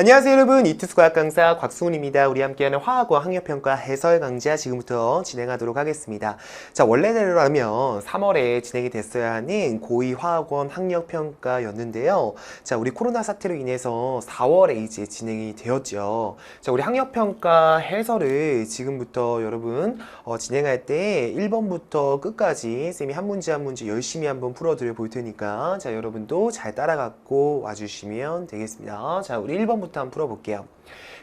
안녕하세요 여러분, 이투스 과학 강사 곽수훈입니다. 우리 함께하는 화학과 학력평가 해설 강좌 지금부터 진행하도록 하겠습니다. 자, 원래대로라면 3월에 진행이 됐어야 하는 고2 화학원 학력평가였는데요. 자, 우리 코로나 사태로 인해서 4월에 이제 진행이 되었죠. 자, 우리 학력평가 해설을 지금부터 여러분 진행할 때 1번부터 끝까지 쌤이 한 문제 한 문제 열심히 한번 풀어드려 볼 테니까 자, 여러분도 잘 따라갖고 와주시면 되겠습니다. 자, 우리 1번부터 한번 풀어볼게요.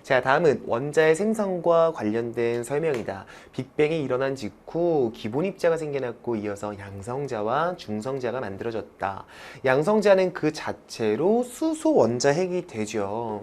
자, 다음은 원자의 생성과 관련된 설명이다. 빅뱅이 일어난 직후 기본 입자가 생겨났고 이어서 양성자와 중성자가 만들어졌다. 양성자는 그 자체로 수소 원자 핵이 되죠.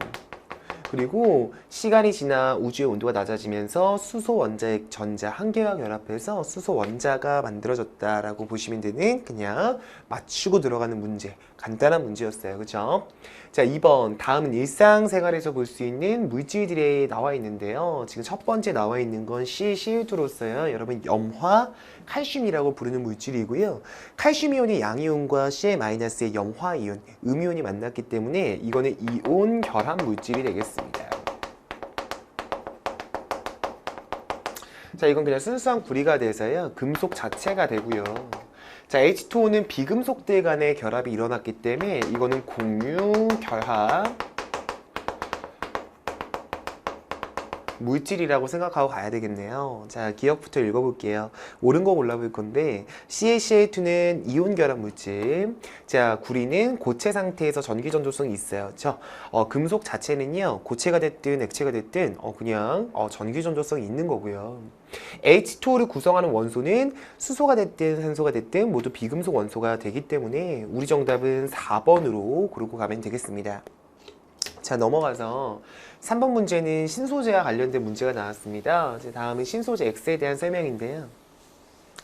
그리고 시간이 지나 우주의 온도가 낮아지면서 수소 원자의 전자 한 개와 결합해서 수소 원자가 만들어졌다라고 보시면 되는 그냥 맞추고 들어가는 문제, 간단한 문제였어요. 그죠? 자, 2번. 다음은 일상생활에서 볼 수 있는 물질들이 나와 있는데요. 지금 첫 번째 나와 있는 건 CaCl2로서요. 여러분, 염화, 칼슘이라고 부르는 물질이고요. 칼슘 이온이 양이온과 Cl-의 염화 이온, 음이온이 만났기 때문에 이거는 이온 결합 물질이 되겠습니다. 자, 이건 그냥 순수한 구리가 돼서요. 금속 자체가 되고요. 자, H2O는 비금속들 간의 결합이 일어났기 때문에 이거는 공유 결합 물질이라고 생각하고 가야 되겠네요. 자, 기억부터 읽어볼게요. 옳은 거 골라볼 건데 CaCl2는 이온 결합 물질. 자, 구리는 고체 상태에서 전기 전도성이 있어요. 그렇죠? 금속 자체는요, 고체가 됐든 액체가 됐든 그냥 전기 전도성이 있는 거고요. H2O를 구성하는 원소는 수소가 됐든 산소가 됐든 모두 비금속 원소가 되기 때문에 우리 정답은 4번으로 고르고 가면 되겠습니다. 자, 넘어가서 3번 문제는 신소재와 관련된 문제가 나왔습니다. 다음은 신소재 X에 대한 설명인데요.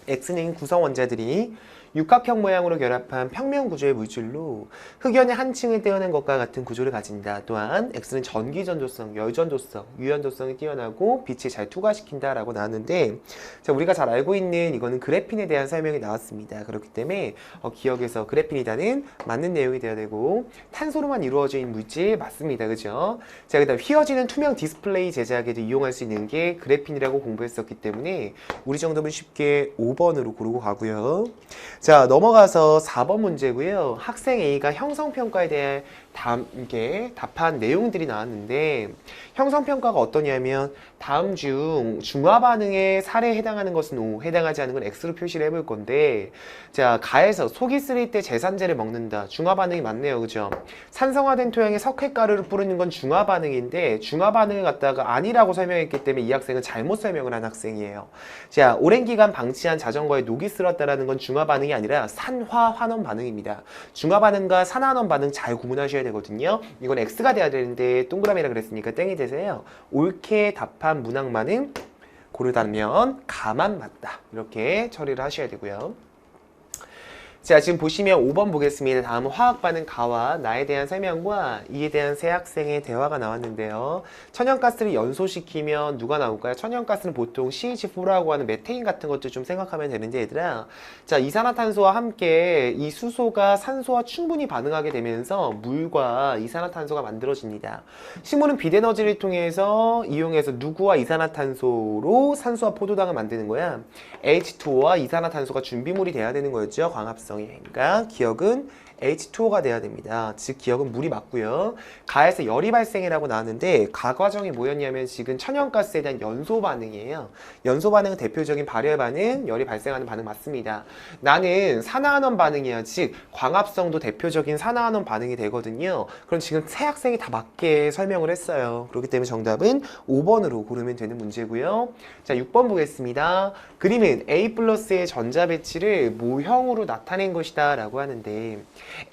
X는 구성 원자들이 육각형 모양으로 결합한 평면 구조의 물질로 흑연의 한 층을 떼어낸 것과 같은 구조를 가진다. 또한 X는 전기 전도성, 열 전도성, 유연도성이 뛰어나고 빛을 잘 투과시킨다 라고 나왔는데, 자, 우리가 잘 알고 있는 이거는 그래핀에 대한 설명이 나왔습니다. 그렇기 때문에 기억에서 그래핀이다는 맞는 내용이 되어야 되고, 탄소로만 이루어져 있는 물질 맞습니다. 그죠? 자, 그 다음 휘어지는 투명 디스플레이 제작에도 이용할 수 있는 게 그래핀이라고 공부했었기 때문에 우리 정답은 쉽게 5번으로 고르고 가고요. 자, 넘어가서 4번 문제고요. 학생 A가 형성평가에 대해 답한 내용들이 나왔는데, 형성평가가 어떠냐면 다음 중 중화반응의 사례에 해당하는 것은 O, 해당하지 않은 건 X로 표시를 해볼 건데, 자, 가에서 속이 쓰릴 때 제산제를 먹는다. 중화반응이 맞네요. 그죠? 산성화된 토양에 석회가루를 뿌리는 건 중화반응인데 중화반응을 갖다가 아니라고 설명했기 때문에 이 학생은 잘못 설명을 한 학생이에요. 자, 오랜 기간 방치한 자전거에 녹이 슬었다라는 건 중화반응이 아니라 산화환원 반응입니다. 중화반응과 산화환원 반응 잘 구분하셔야 되거든요. 이건 X가 돼야 되는데 동그라미라 그랬으니까 땡이 되세요. 옳게 답한 문항만은 고르다면 가만 맞다. 이렇게 처리를 하셔야 되고요. 자, 지금 보시면 5번 보겠습니다. 다음은 화학반응 가와 나에 대한 설명과 이에 대한 세 학생의 대화가 나왔는데요. 천연가스를 연소시키면 누가 나올까요? 천연가스는 보통 CH4라고 하는 메테인 같은 것도 좀 생각하면 되는데, 얘들아, 자, 이산화탄소와 함께 이 수소가 산소와 충분히 반응하게 되면서 물과 이산화탄소가 만들어집니다. 식물은 빛에너지를 통해서 이용해서 누구와 이산화탄소로 산소와 포도당을 만드는 거야. H2O와 이산화탄소가 준비물이 돼야 되는 거였죠. 광합성. 그러니까 기억은 H2O가 돼야 됩니다. 즉 기억은 물이 맞고요. 가에서 열이 발생이라고 나왔는데 가 과정이 뭐였냐면 지금 천연가스에 대한 연소 반응이에요. 연소 반응은 대표적인 발열 반응, 열이 발생하는 반응 맞습니다. 나는 산화환원 반응이야. 즉 광합성도 대표적인 산화환원 반응이 되거든요. 그럼 지금 세 학생이 다 맞게 설명을 했어요. 그렇기 때문에 정답은 5번으로 고르면 되는 문제고요. 자, 6번 보겠습니다. 그림은 A 플러스의 전자 배치를 모형으로 나타낸 것이다 라고 하는데,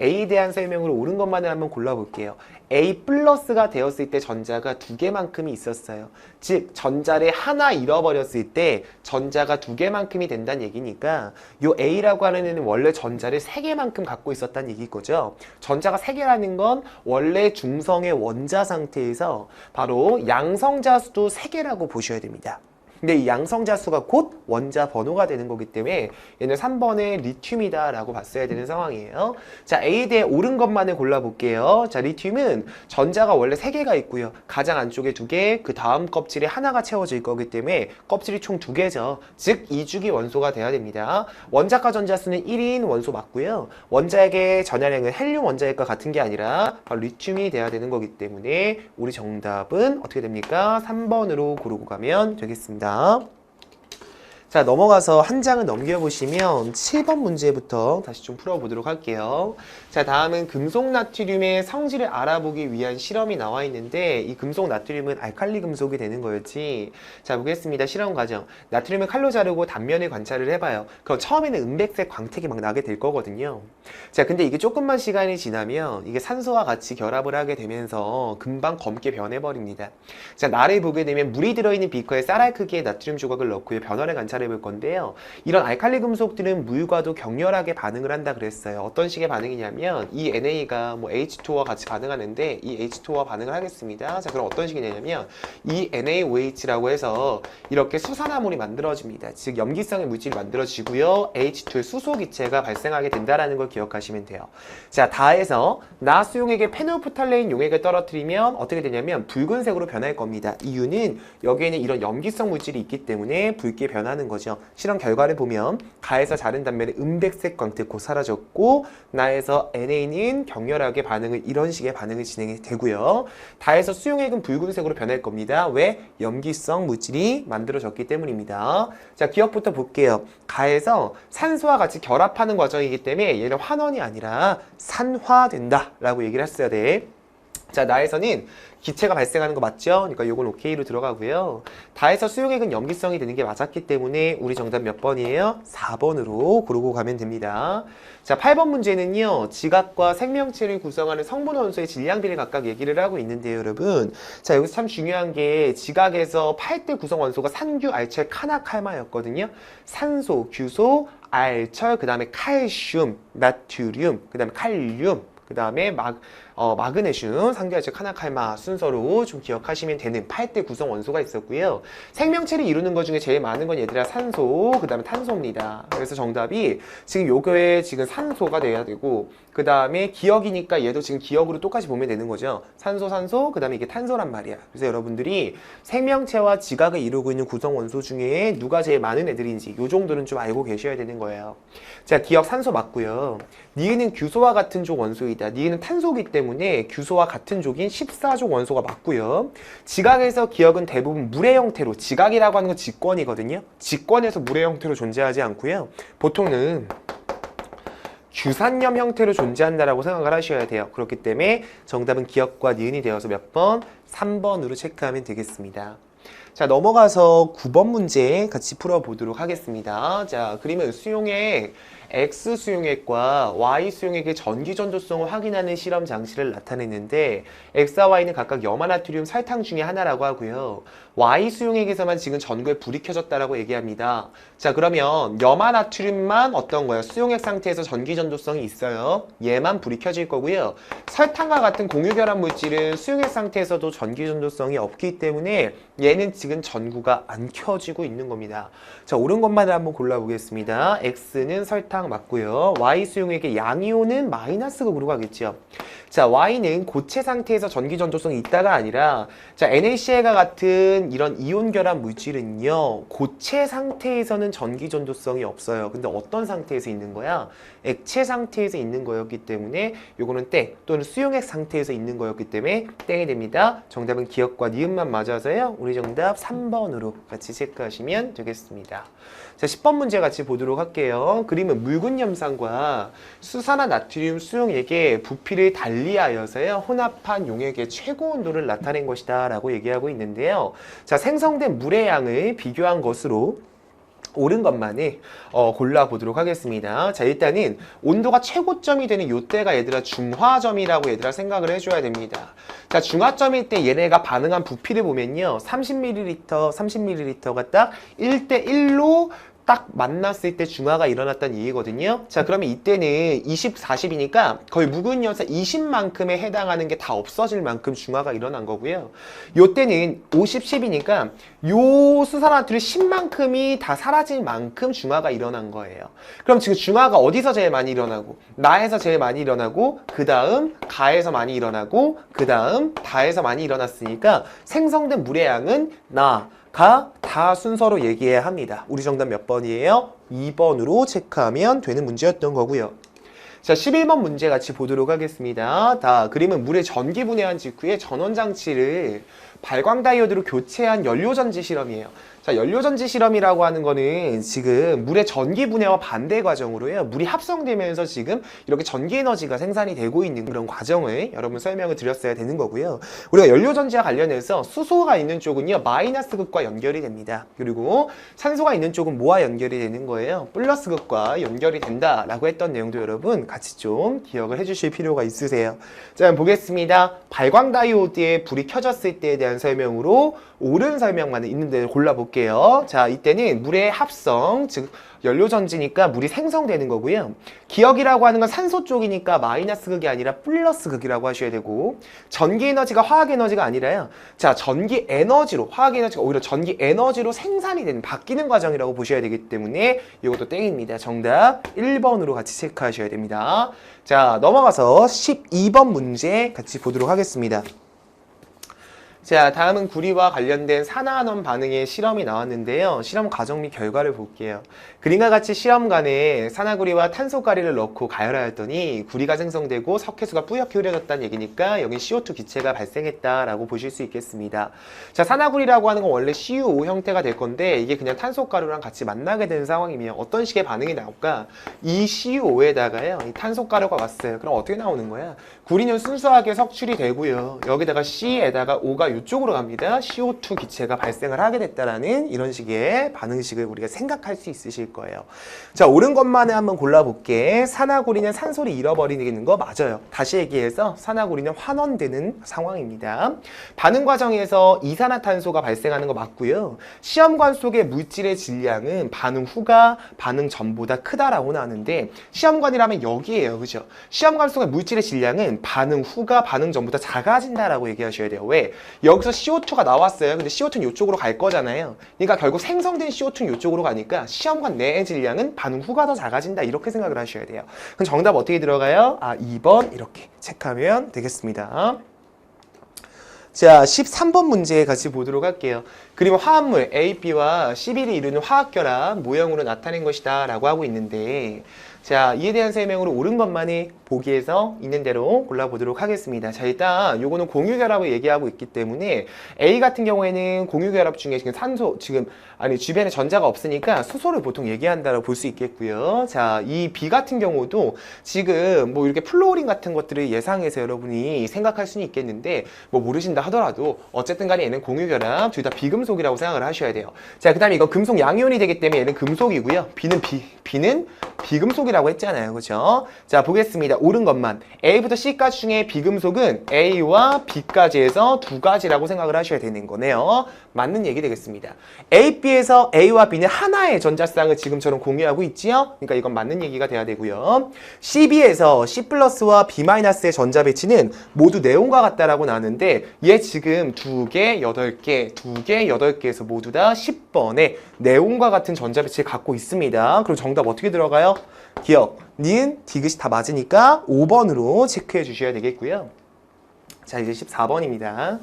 A에 대한 설명으로 옳은 것만을 한번 골라볼게요. A 플러스가 되었을 때 전자가 두 개만큼이 있었어요. 즉 전자를 하나 잃어버렸을 때 전자가 두 개만큼이 된다는 얘기니까 요 A라고 하는 애는 원래 전자를 세 개만큼 갖고 있었다는 얘기인 거죠. 전자가 세 개라는 건 원래 중성의 원자 상태에서 바로 양성자 수도 세 개라고 보셔야 됩니다. 근데 이 양성자수가 곧 원자 번호가 되는 거기 때문에 얘는 3번의 리튬이다 라고 봤어야 되는 상황이에요. 자, A 대 옳은 것만을 골라볼게요. 자, 리튬은 전자가 원래 3개가 있고요. 가장 안쪽에 2개, 그 다음 껍질에 하나가 채워질 거기 때문에 껍질이 총 2개죠. 즉 2주기 원소가 돼야 됩니다. 원자과 전자수는 1인 원소 맞고요. 원자핵의 전하량은 헬륨 원자핵과 같은 게 아니라 바로 리튬이 돼야 되는 거기 때문에 우리 정답은 어떻게 됩니까? 3번으로 고르고 가면 되겠습니다. 자, 넘어가서 한 장을 넘겨보시면 7번 문제부터 다시 좀 풀어보도록 할게요. 자, 다음은 금속 나트륨의 성질을 알아보기 위한 실험이 나와 있는데 이 금속 나트륨은 알칼리 금속이 되는 거였지. 자, 보겠습니다. 실험 과정. 나트륨을 칼로 자르고 단면을 관찰을 해봐요. 그럼 처음에는 은백색 광택이 막 나게 될 거거든요. 자, 근데 이게 조금만 시간이 지나면 이게 산소와 같이 결합을 하게 되면서 금방 검게 변해버립니다. 자, 나를 보게 되면 물이 들어있는 비커에 쌀알 크기의 나트륨 조각을 넣고 변화를 관찰해 볼 건데요. 이런 알칼리 금속들은 물과도 격렬하게 반응을 한다 그랬어요. 어떤 식의 반응이냐면 이 NA가 뭐 H2와 같이 반응하는데 이 H2와 반응을 하겠습니다. 자, 그럼 어떤 식이냐면 이 NaOH라고 해서 이렇게 수산화물이 만들어집니다. 즉 염기성의 물질이 만들어지고요. H2의 수소 기체가 발생하게 된다라는 걸 기억하시면 돼요. 자, 다해서 나수용액에 페놀프탈레인 용액을 떨어뜨리면 어떻게 되냐면 붉은색으로 변할 겁니다. 이유는 여기에는 이런 염기성 물질이 있기 때문에 붉게 변하는 거죠. 실험 결과를 보면 가에서 자른 단면에 은백색 광택 곧 사라졌고 나에서 NA는 격렬하게 반응을 이런 식의 반응을 진행이 되고요. 다에서 수용액은 붉은색으로 변할 겁니다. 왜? 염기성 물질이 만들어졌기 때문입니다. 자, 기억부터 볼게요. 가에서 산소와 같이 결합하는 과정이기 때문에 얘는 환원이 아니라 산화된다 라고 얘기를 했어야 돼. 자, 나에서는 기체가 발생하는 거 맞죠? 그러니까 요건 오케이로 들어가고요. 다해서 수용액은 염기성이 되는 게 맞았기 때문에 우리 정답 몇 번이에요? 4번으로 고르고 가면 됩니다. 자, 8번 문제는요. 지각과 생명체를 구성하는 성분 원소의 질량비를 각각 얘기를 하고 있는데요, 여러분. 자, 여기서 참 중요한 게 지각에서 8대 구성 원소가 산규, 알철, 카나, 칼마였거든요. 산소, 규소, 알철, 그 다음에 칼슘, 나트륨, 그 다음에 칼륨, 그 다음에 마그네슘, 상대할체 카나칼마 순서로 좀 기억하시면 되는 8대 구성 원소가 있었고요. 생명체를 이루는 것 중에 제일 많은 건 얘들아 산소, 그 다음에 탄소입니다. 그래서 정답이 지금 요거에 지금 산소가 돼야 되고 그 다음에 기억이니까 얘도 지금 기억으로 똑같이 보면 되는 거죠. 산소, 그 다음에 이게 탄소란 말이야. 그래서 여러분들이 생명체와 지각을 이루고 있는 구성 원소 중에 누가 제일 많은 애들인지 요 정도는 좀 알고 계셔야 되는 거예요. 자, 기억 산소 맞고요. 니은은 규소와 같은 족 원소이다. 니은은 탄소기 때문에 규소와 같은 족인 14족 원소가 맞고요. 지각에서 기억은 대부분 물의 형태로, 지각이라고 하는 건 직권이거든요. 직권에서 물의 형태로 존재하지 않고요. 보통은 규산염 형태로 존재한다라고 생각을 하셔야 돼요. 그렇기 때문에 정답은 기억과 니은이 되어서 몇 번? 3번으로 체크하면 되겠습니다. 자, 넘어가서 9번 문제 같이 풀어보도록 하겠습니다. 자, 그림은 수용액 X 수용액과 Y 수용액의 전기전도성을 확인하는 실험 장치를 나타냈는데 X와 Y는 각각 염화나트륨 설탕 중에 하나라고 하고요. Y 수용액에서만 지금 전구에 불이 켜졌다라고 얘기합니다. 자, 그러면 염화나트륨만 어떤 거예요? 수용액 상태에서 전기전도성이 있어요. 얘만 불이 켜질 거고요. 설탕과 같은 공유결합 물질은 수용액 상태에서도 전기전도성이 없기 때문에 얘는 지금 전구가 안 켜지고 있는 겁니다. 자, 옳은 것만을 한번 골라보겠습니다. X는 설탕 맞고요. Y 수용액의 양이온은 마이너스극으로 가겠죠. 자, Y는 고체 상태에서 전기전도성이 있다가 아니라 자, NaCl과 같은 이런 이온 결합 물질은요, 고체 상태에서는 전기전도성이 없어요. 근데 어떤 상태에서 있는 거야? 액체 상태에서 있는 거였기 때문에 요거는 땡, 또는 수용액 상태에서 있는 거였기 때문에 땡이 됩니다. 정답은 기억과 니은만 맞아서요. 우리 정답 3번으로 같이 체크하시면 되겠습니다. 자, 10번 문제 같이 보도록 할게요. 그림은 묽은 염산과 수산화 나트륨 수용액의 부피를 달리하여서요, 혼합한 용액의 최고 온도를 나타낸 것이다 라고 얘기하고 있는데요. 자, 생성된 물의 양을 비교한 것으로 옳은 것만을 골라보도록 하겠습니다. 자, 일단은 온도가 최고점이 되는 요때가 얘들아 중화점이라고 얘들아 생각을 해줘야 됩니다. 자, 중화점일 때 얘네가 반응한 부피를 보면요, 30ml가 딱 1대1로 딱 만났을 때 중화가 일어났다는 얘기거든요. 자, 그러면 이때는 20, 40이니까 거의 묵은 연사 20만큼에 해당하는 게 다 없어질 만큼 중화가 일어난 거고요. 요때는 50, 10이니까 요 수산화투를 10만큼이 다 사라질 만큼 중화가 일어난 거예요. 그럼 지금 중화가 어디서 제일 많이 일어나고, 나에서 제일 많이 일어나고, 그 다음 가에서 많이 일어나고, 그 다음 다에서 많이 일어났으니까 생성된 물의 양은 나, 가, 다 순서로 얘기해야 합니다. 우리 정답 몇 번이에요? 2번으로 체크하면 되는 문제였던 거고요. 자, 11번 문제 같이 보도록 하겠습니다. 다 그림은 물의 전기 분해한 직후에 전원장치를 발광 다이오드로 교체한 연료전지 실험이에요. 자, 연료전지 실험이라고 하는 거는 지금 물의 전기 분해와 반대 과정으로요. 물이 합성되면서 지금 이렇게 전기 에너지가 생산이 되고 있는 그런 과정을 여러분 설명을 드렸어야 되는 거고요. 우리가 연료전지와 관련해서 수소가 있는 쪽은요. 마이너스 극과 연결이 됩니다. 그리고 산소가 있는 쪽은 뭐와 연결이 되는 거예요? 플러스 극과 연결이 된다라고 했던 내용도 여러분 같이 좀 기억을 해주실 필요가 있으세요. 자, 보겠습니다. 발광 다이오드에 불이 켜졌을 때에 대한 설명으로 옳은 설명만 있는 데를 골라볼게요. 자, 이때는 물의 합성, 즉 연료전지니까 물이 생성되는 거고요. 기억이라고 하는 건 산소 쪽이니까 마이너스 극이 아니라 플러스 극이라고 하셔야 되고, 전기 에너지가 화학 에너지가 아니라요. 자, 전기 에너지로, 화학 에너지가 오히려 전기 에너지로 생산이 되는, 바뀌는 과정이라고 보셔야 되기 때문에 이것도 땡입니다. 정답 1번으로 같이 체크하셔야 됩니다. 자, 넘어가서 12번 문제 같이 보도록 하겠습니다. 자, 다음은 구리와 관련된 산화환원 반응의 실험이 나왔는데요. 실험 과정 및 결과를 볼게요. 그림과 같이 시험관에 산화구리와 탄소가리를 넣고 가열하였더니 구리가 생성되고 석회수가 뿌옇게 흐려졌다는 얘기니까 여기 CO2 기체가 발생했다라고 보실 수 있겠습니다. 자, 산화구리라고 하는 건 원래 CuO 형태가 될 건데 이게 그냥 탄소가루랑 같이 만나게 되는 상황이면 어떤 식의 반응이 나올까? 이 CuO에다가요, 이 탄소가루가 왔어요. 그럼 어떻게 나오는 거야? 구리는 순수하게 석출이 되고요. 여기다가 C에다가 O가 이쪽으로 갑니다. CO2 기체가 발생을 하게 됐다라는 이런 식의 반응식을 우리가 생각할 수 있으실 거예요. 자, 옳은 것만을 한번 골라볼게. 산화구리는 산소를 잃어버리는 거 맞아요. 다시 얘기해서 산화구리는 환원되는 상황입니다. 반응 과정에서 이산화탄소가 발생하는 거 맞고요. 시험관 속의 물질의 질량은 반응 후가 반응 전보다 크다라고 나왔는데 시험관이라면 여기에요. 그죠? 시험관 속의 물질의 질량은 반응 후가 반응 전보다 작아진다라고 얘기하셔야 돼요. 왜? 여기서 CO2가 나왔어요. 근데 CO2는 이쪽으로 갈 거잖아요. 그러니까 결국 생성된 CO2는 이쪽으로 가니까 시험관 내의 질량은 반응 후가 더 작아진다. 이렇게 생각을 하셔야 돼요. 그럼 정답 어떻게 들어가요? 2번 이렇게 체크하면 되겠습니다. 자, 13번 문제 같이 보도록 할게요. 그리고 화합물 A, B와 CB를 이루는 화학결합 모형으로 나타낸 것이다 라고 하고 있는데, 자, 이에 대한 설명으로 옳은 것만이 보기에서 있는 대로 골라보도록 하겠습니다. 자, 일단 요거는 공유결합을 얘기하고 있기 때문에 A 같은 경우에는 공유결합 중에 지금 산소, 주변에 전자가 없으니까 수소를 보통 얘기한다고 볼 수 있겠고요. 자, 이 B 같은 경우도 지금 뭐 이렇게 플로린 같은 것들을 예상해서 여러분이 생각할 수는 있겠는데 뭐 모르신다 하더라도 어쨌든 간에 얘는 공유결합, 둘 다 비금속이라고 생각을 하셔야 돼요. 자, 그 다음에 이건 금속 양이온이 되기 때문에 얘는 금속이고요. B는 비금속이라고 했잖아요. 그죠? 자, 보겠습니다. 옳은 것만. A부터 C까지 중에 비금속은 A와 B까지 해서 두 가지라고 생각을 하셔야 되는 거네요. 맞는 얘기 되겠습니다. A, B에서 A와 B는 하나의 전자쌍을 지금처럼 공유하고 있지요? 그러니까 이건 맞는 얘기가 돼야 되고요. C, B에서 C 플러스와 B 마이너스의 전자 배치는 모두 네온과 같다라고 나왔는데 얘 지금 2개, 8개, 2개, 8개에서 모두 다 10번의 네온과 같은 전자 배치를 갖고 있습니다. 그럼 정답 어떻게 들어가요? 기억, 니은, 디귿이 다 맞으니까 5번으로 체크해 주셔야 되겠고요. 자, 이제 14번입니다.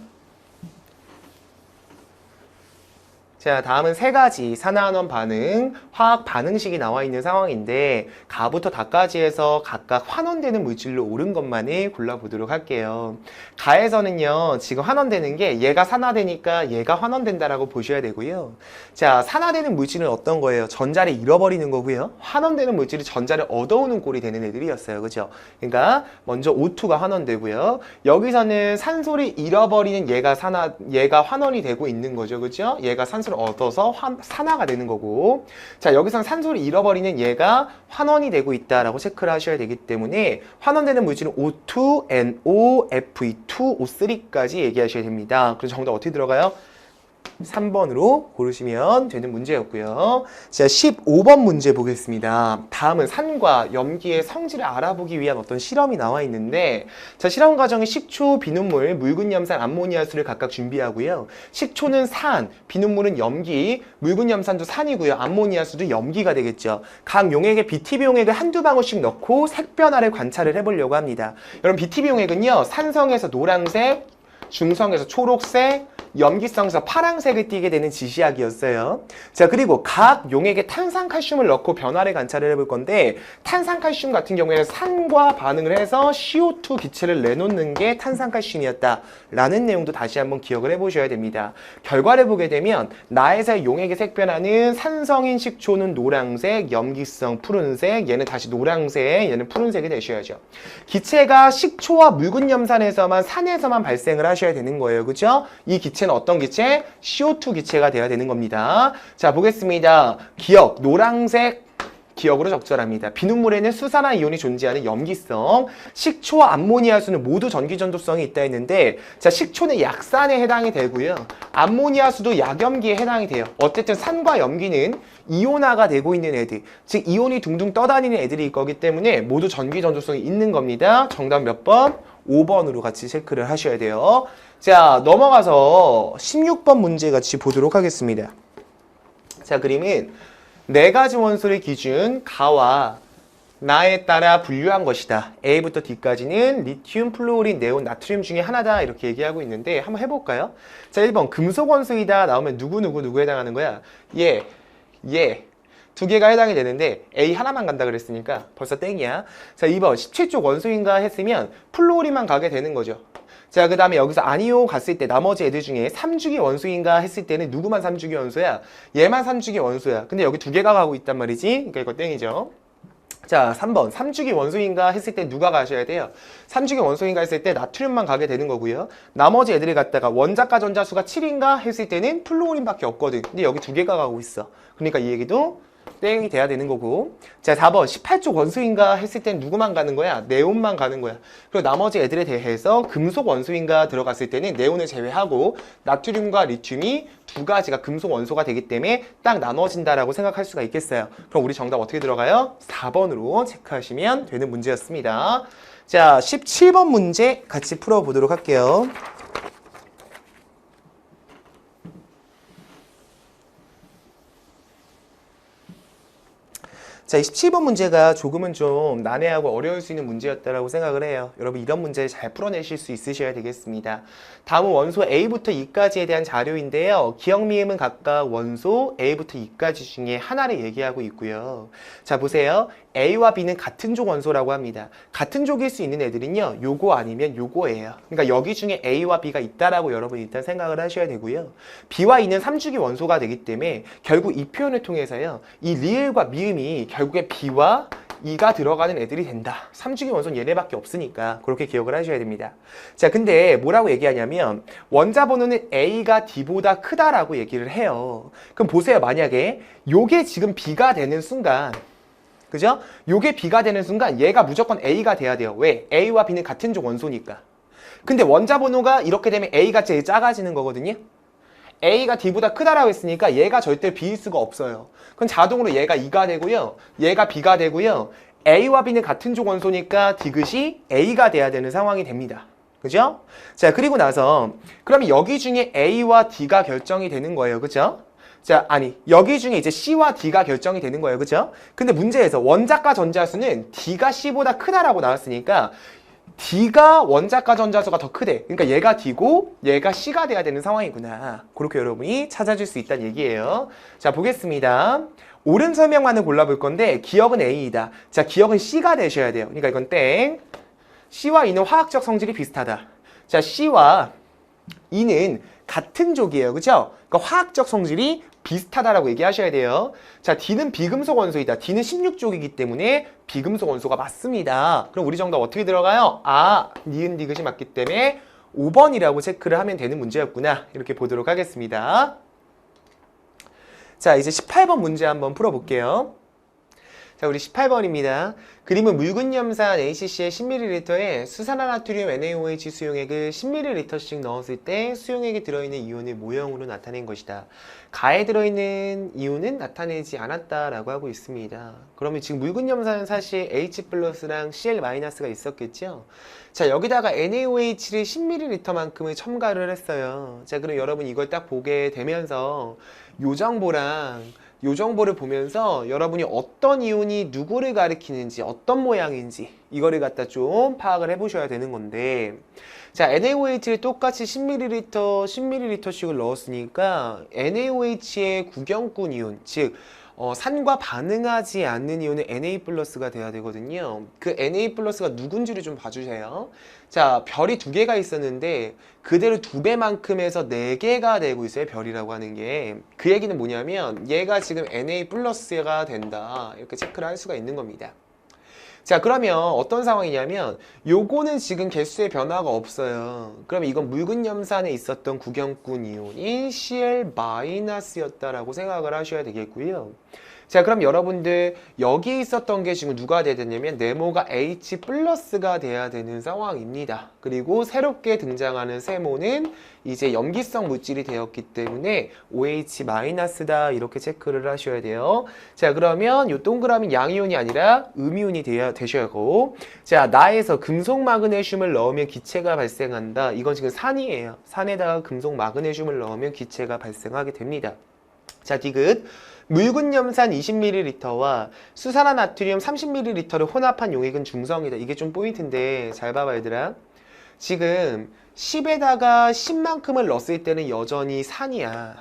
자, 다음은 세 가지 산화환원 반응, 화학 반응식이 나와 있는 상황인데 가부터 다까지 해서 각각 환원되는 물질로 옳은 것만을 골라보도록 할게요. 가에서는요, 지금 환원되는 게 얘가 산화되니까 얘가 환원된다라고 보셔야 되고요. 자, 산화되는 물질은 어떤 거예요? 전자를 잃어버리는 거고요. 환원되는 물질이 전자를 얻어오는 꼴이 되는 애들이었어요. 그죠? 그러니까 먼저 O2가 환원되고요. 여기서는 산소를 잃어버리는 얘가 환원이 되고 있는 거죠. 그죠? 얘가 산소를 얻어서 산화가 되는 거고, 자, 여기서는 산소를 잃어버리는 얘가 환원이 되고 있다라고 체크를 하셔야 되기 때문에 환원되는 물질은 O2, NO, Fe2, O3까지 얘기하셔야 됩니다. 그래서 정답 어떻게 들어가요? 3번으로 고르시면 되는 문제였고요. 자, 15번 문제 보겠습니다. 다음은 산과 염기의 성질을 알아보기 위한 어떤 실험이 나와 있는데, 자, 실험 과정에 식초, 비눗물, 묽은 염산, 암모니아수를 각각 준비하고요. 식초는 산, 비눗물은 염기, 묽은 염산도 산이고요. 암모니아수도 염기가 되겠죠. 각 용액에 BTB 용액을 한두 방울씩 넣고 색 변화를 관찰을 해보려고 합니다. 여러분, BTB 용액은요, 산성에서 노란색, 중성에서 초록색, 염기성에서 파란색을 띠게 되는 지시약이었어요. 자, 그리고 각 용액에 탄산칼슘을 넣고 변화를 관찰을 해볼 건데, 탄산칼슘 같은 경우에는 산과 반응을 해서 CO2 기체를 내놓는 게 탄산칼슘이었다라는 내용도 다시 한번 기억을 해보셔야 됩니다. 결과를 보게 되면 나에서 용액의 색 변화는 산성인 식초는 노란색, 염기성 푸른색, 얘는 다시 노란색, 얘는 푸른색이 되셔야죠. 기체가 식초와 묽은 염산에서만 산에서만 발생을 하셔야 되는 거예요. 그죠? 이 기체는 어떤 기체? CO2 기체가 돼야 되는 겁니다. 자, 보겠습니다. 기억, 노란색 기억으로 적절합니다. 비눗물에는 수산화 이온이 존재하는 염기성, 식초와 암모니아수는 모두 전기전도성이 있다 했는데, 자, 식초는 약산에 해당이 되고요. 암모니아수도 약염기에 해당이 돼요. 어쨌든 산과 염기는 이온화가 되고 있는 애들, 즉 이온이 둥둥 떠다니는 애들일 거기 때문에 모두 전기전도성이 있는 겁니다. 정답 몇 번? 5번으로 같이 체크를 하셔야 돼요. 자, 넘어가서 16번 문제 같이 보도록 하겠습니다. 자, 그림은 네 가지 원소를 기준 가와 나에 따라 분류한 것이다. A부터 D까지는 리튬, 플루오린, 네온, 나트륨 중에 하나다 이렇게 얘기하고 있는데 한번 해볼까요? 자, 1번 금속 원소이다 나오면 누구 해당하는 거야? 얘 두 개가 해당이 되는데 A 하나만 간다 그랬으니까 벌써 땡이야. 자, 2번 17쪽 원소인가 했으면 플루오린만 가게 되는 거죠. 자, 그 다음에 여기서 아니오 갔을 때 나머지 애들 중에 3주기 원소인가 했을 때는 누구만 3주기 원소야? 얘만 3주기 원소야. 근데 여기 두 개가 가고 있단 말이지. 그러니까 이거 땡이죠. 자, 3번 3주기 원소인가 했을 때 누가 가셔야 돼요? 3주기 원소인가 했을 때 나트륨만 가게 되는 거고요. 나머지 애들이 갔다가 원자가 전자수가 7인가 했을 때는 플루오린밖에 없거든. 근데 여기 두 개가 가고 있어. 그러니까 이 얘기도 땡이 돼야 되는 거고. 자, 4번 18쪽 원소인가 했을 땐 누구만 가는 거야? 네온만 가는 거야. 그리고 나머지 애들에 대해서 금속 원소인가 들어갔을 때는 네온을 제외하고 나트륨과 리튬이 두 가지가 금속 원소가 되기 때문에 딱 나눠진다라고 생각할 수가 있겠어요. 그럼 우리 정답 어떻게 들어가요? 4번으로 체크하시면 되는 문제였습니다. 자, 17번 문제 같이 풀어보도록 할게요. 자, 17번 문제가 조금은 좀 난해하고 어려울 수 있는 문제였다라고 생각을 해요. 여러분 이런 문제를 잘 풀어내실 수 있으셔야 되겠습니다. 다음은 원소 A부터 E까지에 대한 자료인데요. 기억, 미음은 각각 원소 A부터 E까지 중에 하나를 얘기하고 있고요. 자, 보세요. A와 B는 같은 족 원소라고 합니다. 같은 족일 수 있는 애들은요, 요거 아니면 요거예요. 그러니까 여기 중에 A와 B가 있다라고 여러분 일단 생각을 하셔야 되고요. B와 E는 3주기 원소가 되기 때문에 결국 이 표현을 통해서요, 이 리을과 미음이 결국에 B와 E가 들어가는 애들이 된다. 3주기 원소는 얘네밖에 없으니까 그렇게 기억을 하셔야 됩니다. 자, 근데 뭐라고 얘기하냐면 원자 번호는 A가 D보다 크다라고 얘기를 해요. 그럼 보세요. 만약에 요게 지금 B가 되는 순간, 그죠? 요게 B가 되는 순간 얘가 무조건 A가 돼야 돼요. 왜? A와 B는 같은 족 원소니까. 근데 원자 번호가 이렇게 되면 A가 제일 작아지는 거거든요. A가 D보다 크다라고 했으니까 얘가 절대 B일 수가 없어요. 그럼 자동으로 얘가 E가 되고요. 얘가 B가 되고요. A와 B는 같은 족 원소니까 디귿이 A가 돼야 되는 상황이 됩니다. 그죠? 자, 그리고 나서 그러면 여기 중에 A와 D가 결정이 되는 거예요. 그죠? 자, 아니 여기 중에 이제 C와 D가 결정이 되는 거예요. 그죠? 근데 문제에서 원자가 전자수는 D가 C보다 크다라고 나왔으니까 D가 원자가 전자수가 더 크대. 그러니까 얘가 D고 얘가 C가 돼야 되는 상황이구나. 그렇게 여러분이 찾아줄 수 있다는 얘기예요. 자, 보겠습니다. 옳은 설명만을 골라볼 건데 기억은 A이다. 자, 기억은 C가 되셔야 돼요. 그러니까 이건 땡. C와 E는 화학적 성질이 비슷하다. 자, C와 E는 같은 족이에요. 그죠? 그러니까 화학적 성질이 비슷하다라고 얘기하셔야 돼요. 자, D는 비금속 원소이다. D는 16족이기 때문에 비금속 원소가 맞습니다. 그럼 우리 정답 어떻게 들어가요? 아, 니은 디귿이 맞기 때문에 5번이라고 체크를 하면 되는 문제였구나. 이렇게 보도록 하겠습니다. 자, 이제 18번 문제 한번 풀어볼게요. 자, 우리 18번입니다. 그림은 묽은 염산 ACC에 10ml에 수산화나트륨 NaOH 수용액을 10ml씩 넣었을 때 수용액에 들어있는 이온을 모형으로 나타낸 것이다. 가에 들어있는 이온은 나타내지 않았다라고 하고 있습니다. 그러면 지금 묽은 염산은 사실 H+랑 Cl-가 있었겠죠? 자, 여기다가 NaOH를 10ml만큼을 첨가를 했어요. 자, 그럼 여러분 이걸 딱 보게 되면서 요 정보를 보면서 여러분이 어떤 이온이 누구를 가리키는지 어떤 모양인지 이거를 갖다 좀 파악을 해보셔야 되는 건데, 자, NaOH를 똑같이 10ml씩을 넣었으니까 NaOH의 구경꾼 이온, 즉 산과 반응하지 않는 이온은 Na+가 돼야 되거든요. 그 Na+가 누군지를 좀 봐주세요. 자, 별이 2개가 있었는데 그대로 2배만큼에서 4개가 되고 있어요. 별이라고 하는 게. 그 얘기는 뭐냐면 얘가 지금 Na+가 된다. 이렇게 체크를 할 수가 있는 겁니다. 자, 그러면 어떤 상황이냐면 요거는 지금 개수의 변화가 없어요. 그럼 이건 묽은 염산에 있었던 구경꾼 이온이 Cl-였다라고 생각을 하셔야 되겠고요. 자, 그럼 여러분들 여기 있었던 게 지금 누가 돼야 되냐면 네모가 H+가 돼야 되는 상황입니다. 그리고 새롭게 등장하는 세모는 이제 염기성 물질이 되었기 때문에 OH-다 이렇게 체크를 하셔야 돼요. 자, 그러면 요 동그라미 양이온이 아니라 음이온이 되셔야 하고, 자, 나에서 금속 마그네슘을 넣으면 기체가 발생한다. 이건 지금 산이에요. 산에다가 금속 마그네슘을 넣으면 기체가 발생하게 됩니다. 자, 디귿. 묽은 염산 20ml와 수산화나트륨 30ml를 혼합한 용액은 중성이다. 이게 좀 포인트인데 잘 봐봐 얘들아. 지금 10에다가 10만큼을 넣었을 때는 여전히 산이야.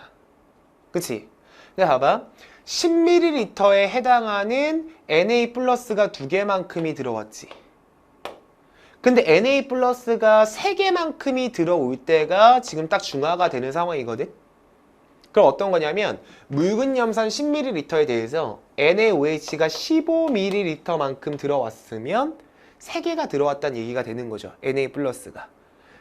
그치? 근데 봐봐. 10ml에 해당하는 Na+가 2개만큼이 들어왔지. 근데 Na+가 3개만큼이 들어올 때가 지금 딱 중화가 되는 상황이거든? 그럼 어떤 거냐면 묽은 염산 10ml에 대해서 NaOH가 15ml만큼 들어왔으면 3개가 들어왔다는 얘기가 되는 거죠. Na+가.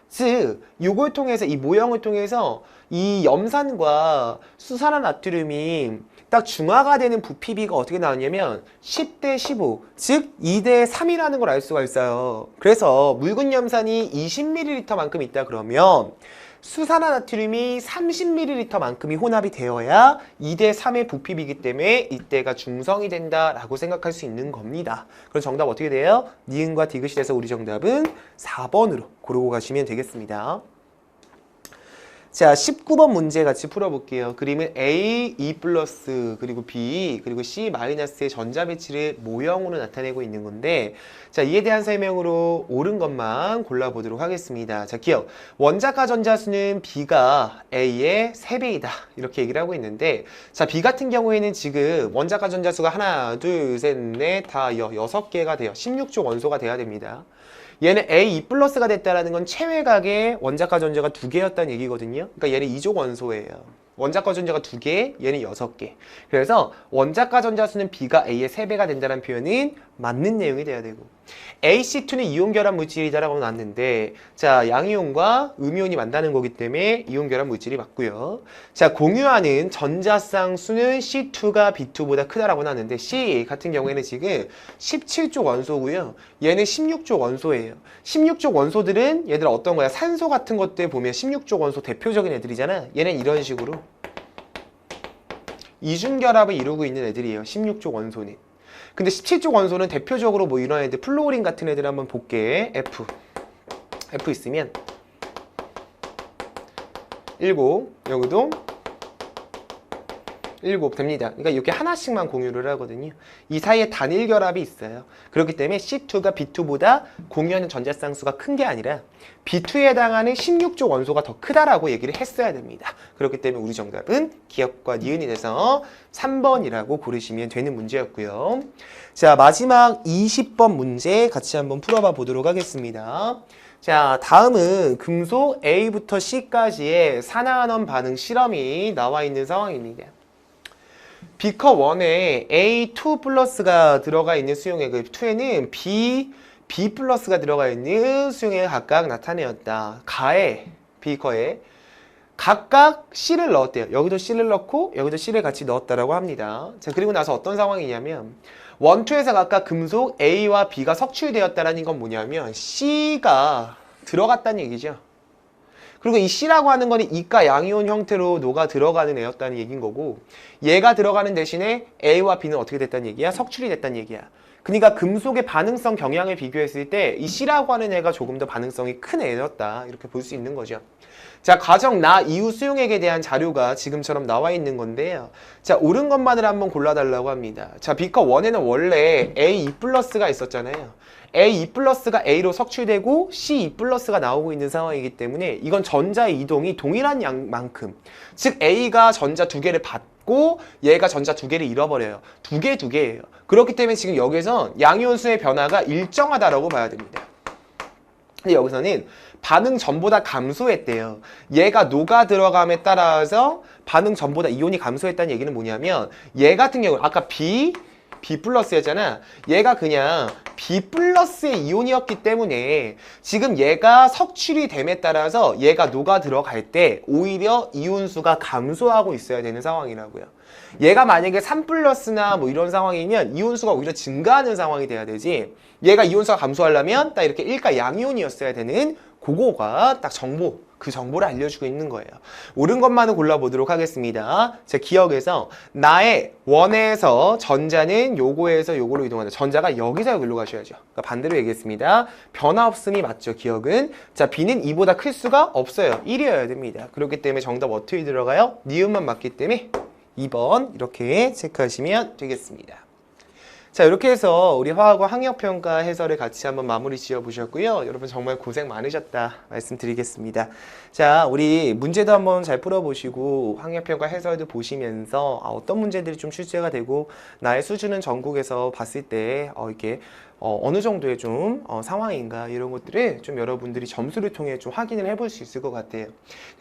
즉, 요걸 통해서 이 모형을 통해서 이 염산과 수산화나트륨이 딱 중화가 되는 부피비가 어떻게 나왔냐면 10대 15, 즉 2대 3이라는 걸 알 수가 있어요. 그래서 묽은 염산이 20ml만큼 있다 그러면 수산화나트륨이 30ml만큼이 혼합이 되어야 2대 3의 부피비이기 때문에 이때가 중성이 된다라고 생각할 수 있는 겁니다. 그럼 정답 어떻게 돼요? 니은과 디귿이 돼서 우리 정답은 4번으로 고르고 가시면 되겠습니다. 자, 19번 문제 같이 풀어볼게요. 그림은 A, E+, 그리고 B, 그리고 C-의 전자배치를 모형으로 나타내고 있는 건데, 자, 이에 대한 설명으로 옳은 것만 골라보도록 하겠습니다. 자, 기억. 원자가 전자수는 B가 A의 3배이다. 이렇게 얘기를 하고 있는데, 자, B 같은 경우에는 지금 원자가 전자수가 하나, 둘, 셋, 넷, 다 6개가 돼요. 16조 원소가 돼야 됩니다. 얘는 A2+가 됐다라는 건 체외각의 원자가 전자가 2개였다는 얘기거든요. 그러니까 얘는 2족 원소예요. 원자가 전자가 2개, 얘는 6개. 그래서 원자가 전자수는 B가 A의 3배가 된다는 표현은 맞는 내용이 돼야 되고, AC2는 이온 결합 물질이다라고 나왔는데, 자, 양이온과 음이온이 만나는 거기 때문에 이온 결합 물질이 맞고요. 자, 공유하는 전자쌍 수는 C2가 B2보다 크다라고 나왔는데, C 같은 경우에는 지금 17족 원소고요. 얘는 16족 원소예요. 16족 원소들은 얘들 어떤 거야? 산소 같은 것들 보면 16족 원소 대표적인 애들이잖아. 얘는 이런 식으로 이중결합을 이루고 있는 애들이에요. 16족 원소는. 근데 17족 원소는 대표적으로 뭐 이런 애들, 플로린 같은 애들 한번 볼게. F 있으면 7, 여기도 7 됩니다. 그러니까 이렇게 하나씩만 공유를 하거든요. 이 사이에 단일 결합이 있어요. 그렇기 때문에 C2가 B2보다 공유하는 전자쌍수가 큰 게 아니라 B2에 해당하는 16족 원소가 더 크다라고 얘기를 했어야 됩니다. 그렇기 때문에 우리 정답은 기억과 니은이 돼서 3번이라고 고르시면 되는 문제였고요. 자, 마지막 20번 문제 같이 한번 풀어봐 보도록 하겠습니다. 자, 다음은 금속 A부터 C까지의 산화환원 반응 실험이 나와 있는 상황입니다. 비커 1에 A2+가 들어가 있는 수용액을 2에는 B+가 들어가 있는 수용액을 각각 나타내었다. 가에 비커에 각각 C를 넣었대요. 여기도 C를 넣고 여기도 C를 같이 넣었다라고 합니다. 자, 그리고 나서 어떤 상황이냐면 원투에서 각각 금속 A와 B가 석출되었다라는 건 뭐냐면 C가 들어갔다는 얘기죠. 그리고 이 C라고 하는 거는 이가 양이온 형태로 녹아 들어가는 애였다는 얘기인 거고 얘가 들어가는 대신에 A와 B는 어떻게 됐다는 얘기야? 석출이 됐다는 얘기야. 그러니까 금속의 반응성 경향을 비교했을 때 이 C라고 하는 애가 조금 더 반응성이 큰 애였다. 이렇게 볼 수 있는 거죠. 자, 과정 나 이후 수용액에 대한 자료가 지금처럼 나와 있는 건데요. 자, 옳은 것만을 한번 골라달라고 합니다. 자, 비커 1에는 원래 A2 플러스가 있었잖아요. A2 플러스가 A로 석출되고 C2 플러스가 나오고 있는 상황이기 때문에 이건 전자의 이동이 동일한 양만큼, 즉 A가 전자 두 개를 받고 얘가 전자 두 개를 잃어버려요. 두 개예요. 그렇기 때문에 지금 여기서 양이온수의 변화가 일정하다라고 봐야 됩니다. 근데 여기서는 반응 전보다 감소했대요. 얘가 녹아 들어감에 따라서 반응 전보다 이온이 감소했다는 얘기는 뭐냐면 얘 같은 경우 아까 B 플러스였잖아. 얘가 그냥 B 플러스의 이온이었기 때문에 지금 얘가 석출이 됨에 따라서 얘가 녹아 들어갈 때 오히려 이온수가 감소하고 있어야 되는 상황이라고요. 얘가 만약에 3 플러스나 뭐 이런 상황이면 이온수가 오히려 증가하는 상황이 돼야 되지. 얘가 이온수가 감소하려면 딱 이렇게 1가 양이온이었어야 되는 그거가 딱 그 정보를 알려주고 있는 거예요. 옳은 것만은 골라보도록 하겠습니다. 자, 기억에서 나의 원에서 전자는 요거에서 요거로 이동한다. 전자가 여기서 여기로 가셔야죠. 그러니까 반대로 얘기했습니다. 변화 없음이 맞죠, 기억은. 자, B는 2보다 클 수가 없어요. 1이어야 됩니다. 그렇기 때문에 정답 어떻게 들어가요? 니은만 맞기 때문에 2번 이렇게 체크하시면 되겠습니다. 자, 이렇게 해서 우리 화학과 학력평가 해설을 같이 한번 마무리 지어 보셨고요. 여러분 정말 고생 많으셨다 말씀드리겠습니다. 자, 우리 문제도 한번 잘 풀어보시고 학력평가 해설도 보시면서 어떤 문제들이 좀 출제가 되고 나의 수준은 전국에서 봤을 때 이렇게 어느 정도의 좀 상황인가 이런 것들을 좀 여러분들이 점수를 통해 좀 확인을 해볼 수 있을 것 같아요.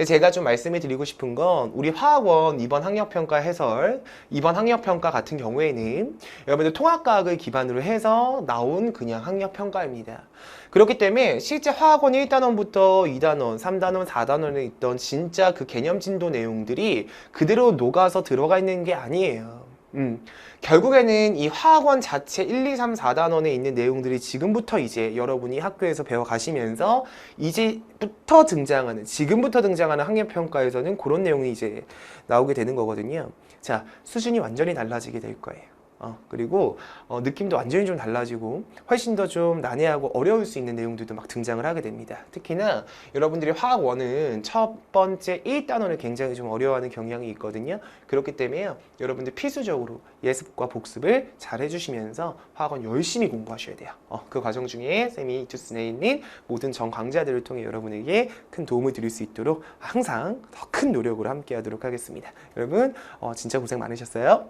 제가 좀 말씀을 드리고 싶은 건 우리 화학원 이번 학력평가 해설, 이번 학력평가 같은 경우에는 여러분들 통합과학을 기반으로 해서 나온 그냥 학력평가입니다. 그렇기 때문에 실제 화학원 1단원부터 2단원, 3단원, 4단원에 있던 진짜 그 개념 진도 내용들이 그대로 녹아서 들어가 있는 게 아니에요. 결국에는 이 화학원 자체 1, 2, 3, 4단원에 있는 내용들이 지금부터 이제 여러분이 학교에서 배워가시면서 지금부터 등장하는 학력평가에서는 그런 내용이 이제 나오게 되는 거거든요. 자, 수준이 완전히 달라지게 될 거예요. 그리고 느낌도 완전히 좀 달라지고 훨씬 더 좀 난해하고 어려울 수 있는 내용들도 막 등장을 하게 됩니다. 특히나 여러분들이 화학 1은 첫 번째 1단원을 굉장히 좀 어려워하는 경향이 있거든요. 그렇기 때문에 여러분들 필수적으로 예습과 복습을 잘 해주시면서 화학원 열심히 공부하셔야 돼요. 그 과정 중에 쌤이 이투스에 있는 모든 전 강좌들을 통해 여러분에게 큰 도움을 드릴 수 있도록 항상 더 큰 노력으로 함께 하도록 하겠습니다. 여러분 진짜 고생 많으셨어요.